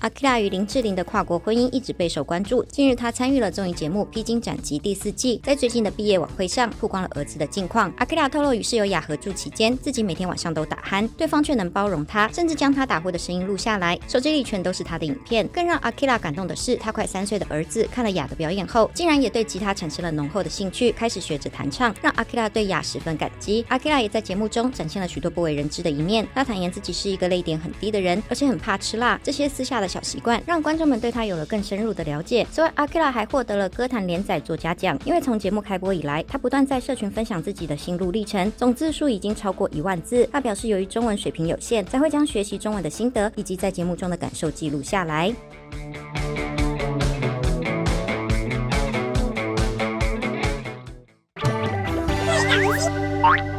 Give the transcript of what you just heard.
Akira 与林志玲的跨国婚姻一直备受关注。近日，她参与了综艺节目《披荆斩棘》第4季，在最近的毕业晚会上曝光了儿子的近况。Akira 透露，与室友雅合住期间，自己每天晚上都打鼾，对方却能包容她，甚至将她打呼的声音录下来，手机里全都是她的影片。更让 Akira 感动的是，她快3岁的儿子看了雅的表演后，竟然也对吉他产生了浓厚的兴趣，开始学着弹唱，让 Akira 对雅十分感激。Akira 也在节目中展现了许多不为人知的一面。他坦言自己是一个泪点很低的人，而且很怕吃辣，这些私下的小习惯让观众们对他有了更深入的了解。此外 Akira 还获得了歌坛连载作家奖，因为从节目开播以来，他不断在社群分享自己的心路历程，总字数已经超过1万字。他表示，由于中文水平有限，才会将学习中文的心得以及在节目中的感受记录下来。Bye.